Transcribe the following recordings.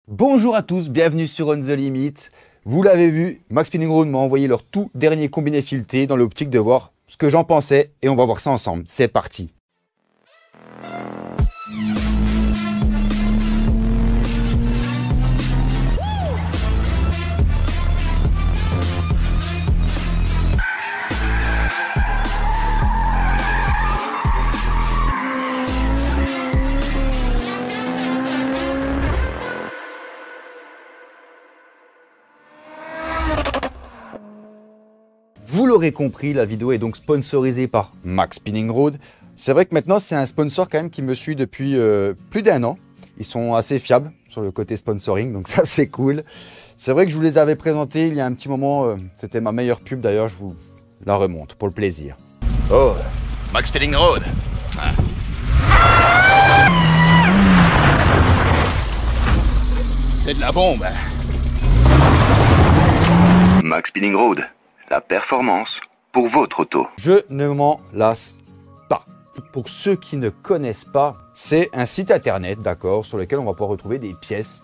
Bonjour à tous, bienvenue sur On The Limit. Vous l'avez vu, Max Spinning Road m'a envoyé leur tout dernier combiné fileté dans l'optique de voir ce que j'en pensais et on va voir ça ensemble. C'est parti. Vous l'aurez compris, la vidéo est donc sponsorisée par Max Spinning Road. C'est vrai que maintenant, c'est un sponsor quand même qui me suit depuis plus d'1 an. Ils sont assez fiables sur le côté sponsoring, donc ça c'est cool. C'est vrai que je vous les avais présentés il y a un petit moment. C'était ma meilleure pub d'ailleurs, je vous la remonte pour le plaisir. Oh, Max Spinning Road. Ah. C'est de la bombe. Max Spinning Road, la performance pour votre auto. Je ne m'en lasse pas. Pour ceux qui ne connaissent pas, c'est un site internet, d'accord, sur lequel on va pouvoir retrouver des pièces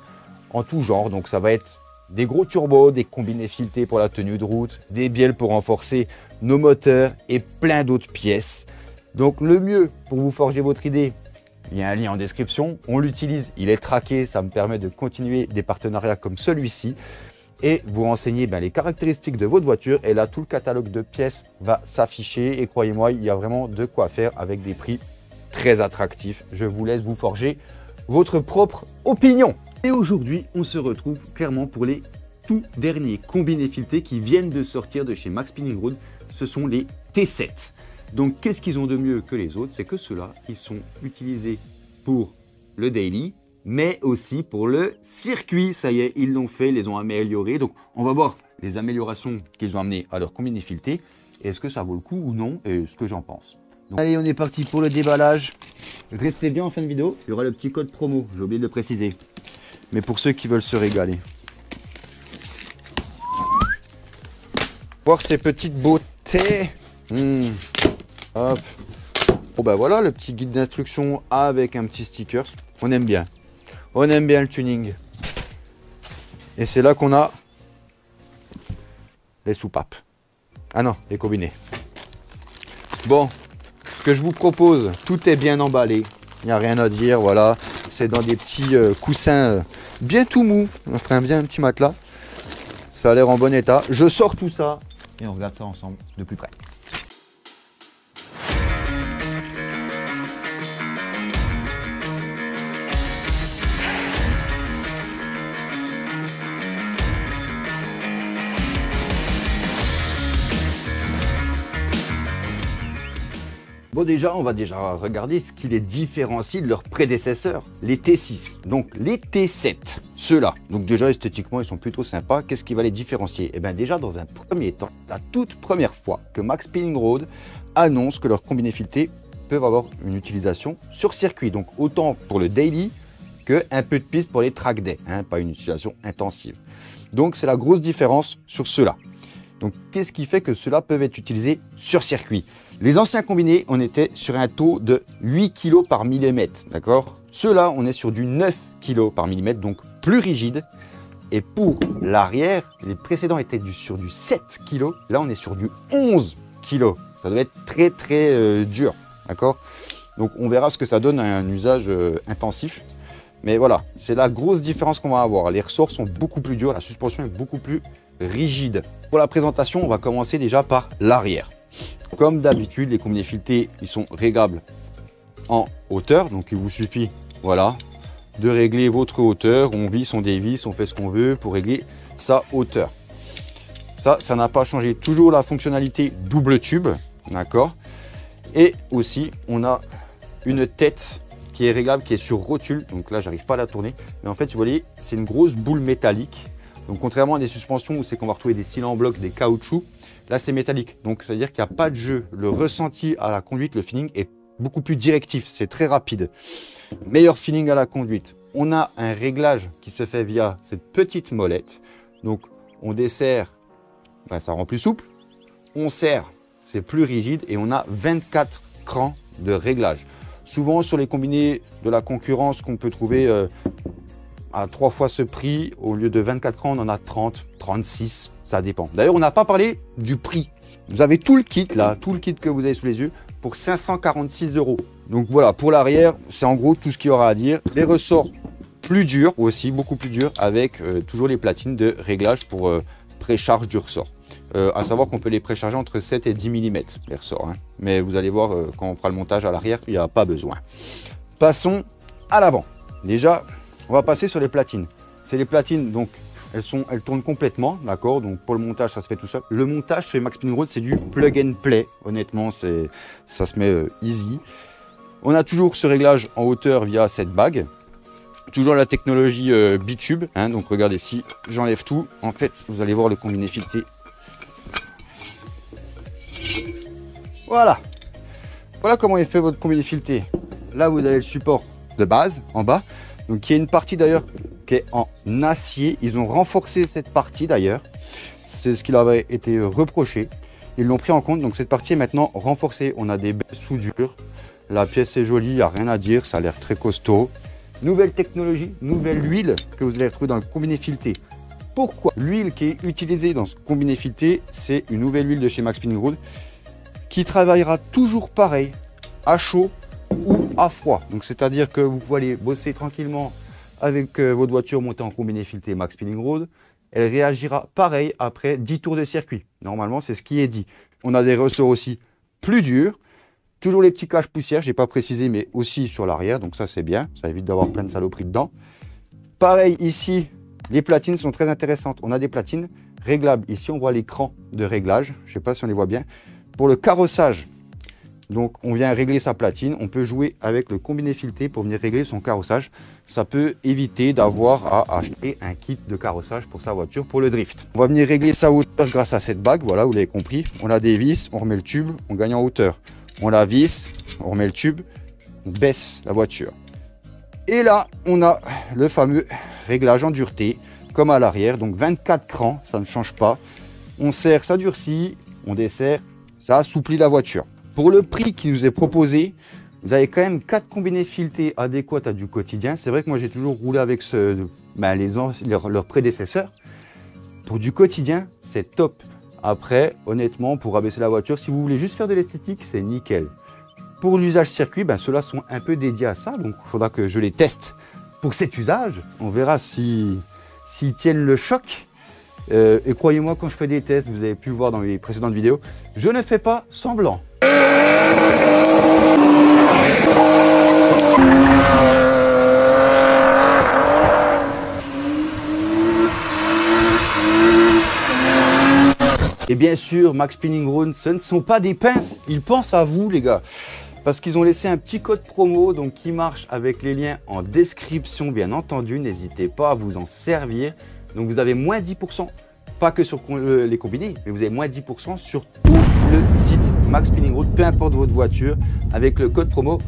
en tout genre. Donc ça va être des gros turbos, des combinés filetés pour la tenue de route, des bielles pour renforcer nos moteurs et plein d'autres pièces. Donc le mieux pour vous forger votre idée, il y a un lien en description. On l'utilise, il est traqué, ça me permet de continuer des partenariats comme celui-ci. Et vous renseignez les caractéristiques de votre voiture et là tout le catalogue de pièces va s'afficher et croyez-moi il y a vraiment de quoi faire avec des prix très attractifs. Je vous laisse vous forger votre propre opinion. Et aujourd'hui on se retrouve clairement pour les tout derniers combinés filetés qui viennent de sortir de chez Max Spinning Road. Ce sont les T7. Donc qu'est-ce qu'ils ont de mieux que les autres? C'est que ceux-là ils sont utilisés pour le daily, mais aussi pour le circuit. Ça y est, ils l'ont fait, ils les ont améliorés. Donc, on va voir les améliorations qu'ils ont amenées à leur combiné fileté. Est-ce que ça vaut le coup ou non et ce que j'en pense. Donc, allez, on est parti pour le déballage. Restez bien en fin de vidéo. Il y aura le petit code promo, j'ai oublié de le préciser. Mais pour ceux qui veulent se régaler. Voir ces petites beautés. Hop. Bon ben voilà, le petit guide d'instruction avec un petit sticker. On aime bien. On aime bien le tuning. Et c'est là qu'on a les soupapes. Ah non, les combinés. Bon, ce que je vous propose, tout est bien emballé. Il n'y a rien à dire, voilà. C'est dans des petits coussins bien tout mous. On ferait bien un petit matelas. Ça a l'air en bon état. Je sors tout ça et on regarde ça ensemble de plus près. Bon déjà, on va déjà regarder ce qui les différencie de leurs prédécesseurs, les T6. Donc les T7, ceux-là. Donc déjà esthétiquement, ils sont plutôt sympas. Qu'est-ce qui va les différencier? Eh bien déjà, dans un premier temps, la toute première fois que Max Spinning Road annonce que leurs combinés filetés peuvent avoir une utilisation sur circuit. Donc autant pour le daily que un peu de piste pour les track day, pas une utilisation intensive. Donc c'est la grosse différence sur ceux-là. Donc qu'est-ce qui fait que ceux-là peuvent être utilisés sur circuit? Les anciens combinés, on était sur un taux de 8 kg par millimètre, d'accord? Ceux-là, on est sur du 9 kg par millimètre, donc plus rigide. Et pour l'arrière, les précédents étaient sur du 7 kg. Là, on est sur du 11 kg. Ça doit être très, très dur, d'accord? Donc, on verra ce que ça donne à un usage intensif. Mais voilà, c'est la grosse différence qu'on va avoir. Les ressorts sont beaucoup plus durs, la suspension est beaucoup plus rigide. Pour la présentation, on va commencer déjà par l'arrière. Comme d'habitude, les combinés filetés, ils sont réglables en hauteur. Donc, il vous suffit, voilà, de régler votre hauteur. On visse, on dévisse, on fait ce qu'on veut pour régler sa hauteur. Ça n'a pas changé. Toujours la fonctionnalité double tube, d'accord. Et aussi, on a une tête qui est réglable, qui est sur rotule. Donc là, j'arrive pas à la tourner. Mais en fait, vous voyez, c'est une grosse boule métallique. Donc, contrairement à des suspensions où c'est qu'on va retrouver des cylindres en bloc, des caoutchoucs, là, c'est métallique. Donc, c'est-à-dire qu'il n'y a pas de jeu. Le ressenti à la conduite, le feeling est beaucoup plus directif. C'est très rapide. Meilleur feeling à la conduite. On a un réglage qui se fait via cette petite molette. Donc, on desserre, ça rend plus souple. On serre, c'est plus rigide. Et on a 24 crans de réglage. Souvent, sur les combinés de la concurrence qu'on peut trouver à 3 fois ce prix, au lieu de 24 crans, on en a 30, 36, ça dépend. D'ailleurs, on n'a pas parlé du prix. Vous avez tout le kit là, tout le kit que vous avez sous les yeux pour 546 €. Donc voilà, pour l'arrière, c'est en gros tout ce qu'il y aura à dire. Les ressorts plus durs aussi, beaucoup plus durs, avec toujours les platines de réglage pour précharge du ressort. À savoir qu'on peut les précharger entre 7 et 10 mm les ressorts. Hein. Mais vous allez voir, quand on fera le montage à l'arrière, il n'y a pas besoin. Passons à l'avant. Déjà, on va passer sur les platines. C'est les platines, donc elles tournent complètement, d'accord. Donc pour le montage, ça se fait tout seul. Le montage chez Max Spinning Road, c'est du plug and play. Honnêtement, ça se met easy. On a toujours ce réglage en hauteur via cette bague. Toujours la technologie bitube. Hein, donc regardez, si j'enlève tout, en fait, vous allez voir le combiné fileté. Voilà. Voilà comment est fait votre combiné fileté. Là, vous avez le support de base en bas. Donc, il y a une partie d'ailleurs qui est en acier. Ils ont renforcé cette partie d'ailleurs. C'est ce qui leur avait été reproché. Ils l'ont pris en compte. Donc, cette partie est maintenant renforcée. On a des belles soudures. La pièce est jolie, il n'y a rien à dire. Ça a l'air très costaud. Nouvelle technologie, nouvelle huile que vous allez retrouver dans le combiné fileté. Pourquoi? L'huile qui est utilisée dans ce combiné fileté, c'est une nouvelle huile de chez Max Spinning Road qui travaillera toujours pareil, à chaud ou à froid. Donc c'est-à-dire que vous pouvez aller bosser tranquillement avec votre voiture montée en combiné fileté Max Spinning Road. Elle réagira pareil après 10 tours de circuit. Normalement, c'est ce qui est dit. On a des ressorts aussi plus durs. Toujours les petits caches poussières, je n'ai pas précisé, mais aussi sur l'arrière. Donc ça, c'est bien. Ça évite d'avoir plein de saloperies dedans. Pareil ici, les platines sont très intéressantes. On a des platines réglables. Ici, on voit l'écran de réglage. Je ne sais pas si on les voit bien. Pour le carrossage, donc on vient régler sa platine. On peut jouer avec le combiné fileté pour venir régler son carrossage. Ça peut éviter d'avoir à acheter un kit de carrossage pour sa voiture pour le drift. On va venir régler sa hauteur grâce à cette bague. Voilà, vous l'avez compris. On a des vis, on remet le tube, on gagne en hauteur. On la visse, on remet le tube, on baisse la voiture. Et là, on a le fameux réglage en dureté, comme à l'arrière. Donc 24 crans, ça ne change pas. On serre, ça durcit. On desserre, ça assouplit la voiture. Pour le prix qui nous est proposé, vous avez quand même 4 combinés filetés adéquats à du quotidien. C'est vrai que moi, j'ai toujours roulé avec leurs prédécesseurs. Pour du quotidien, c'est top. Après, honnêtement, pour abaisser la voiture, si vous voulez juste faire de l'esthétique, c'est nickel. Pour l'usage circuit, ceux-là sont un peu dédiés à ça. Donc, il faudra que je les teste pour cet usage. On verra s'ils tiennent le choc. Et croyez-moi, quand je fais des tests, vous avez pu le voir dans les précédentes vidéos, je ne fais pas semblant. Et bien sûr, Max Spinning Road, ce ne sont pas des pinces, ils pensent à vous les gars. Parce qu'ils ont laissé un petit code promo donc qui marche avec les liens en description bien entendu. N'hésitez pas à vous en servir. Donc vous avez moins 10%, pas que sur les combinés, mais vous avez moins 10% sur tout le site Max Spinning Road, peu importe votre voiture, avec le code promo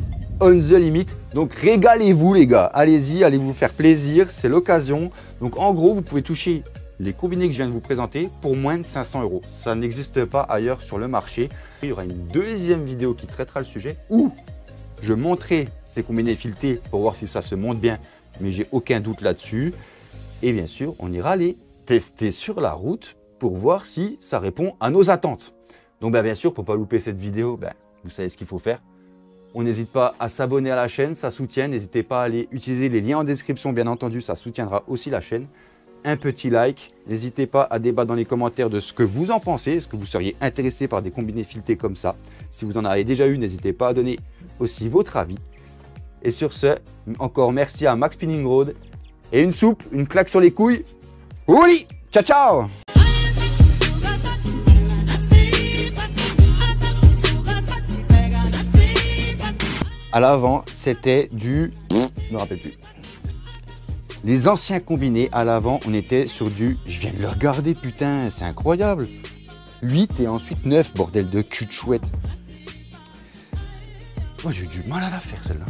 On The Limit. Donc régalez-vous les gars, allez-y, allez vous faire plaisir, c'est l'occasion. Donc en gros, vous pouvez toucher les combinés que je viens de vous présenter pour moins de 500 €. Ça n'existe pas ailleurs sur le marché. Il y aura une deuxième vidéo qui traitera le sujet où je montrerai ces combinés filetés pour voir si ça se monte bien, mais j'ai aucun doute là-dessus. Et bien sûr, on ira les tester sur la route pour voir si ça répond à nos attentes. Donc bien sûr, pour ne pas louper cette vidéo, vous savez ce qu'il faut faire. On n'hésite pas à s'abonner à la chaîne, ça soutient. N'hésitez pas à aller utiliser les liens en description, bien entendu, ça soutiendra aussi la chaîne. Un petit like, n'hésitez pas à débattre dans les commentaires de ce que vous en pensez, est-ce que vous seriez intéressé par des combinés filetés comme ça. Si vous en avez déjà eu, n'hésitez pas à donner aussi votre avis. Et sur ce, encore merci à Max Spinning Road. Et une soupe, une claque sur les couilles. Ouli, ciao ciao. À l'avant, c'était du... je me rappelle plus. Les anciens combinés, à l'avant, on était sur du... je viens de le regarder, putain, c'est incroyable. 8 et ensuite 9, bordel de cul de chouette. Moi, j'ai eu du mal à la faire, celle-là.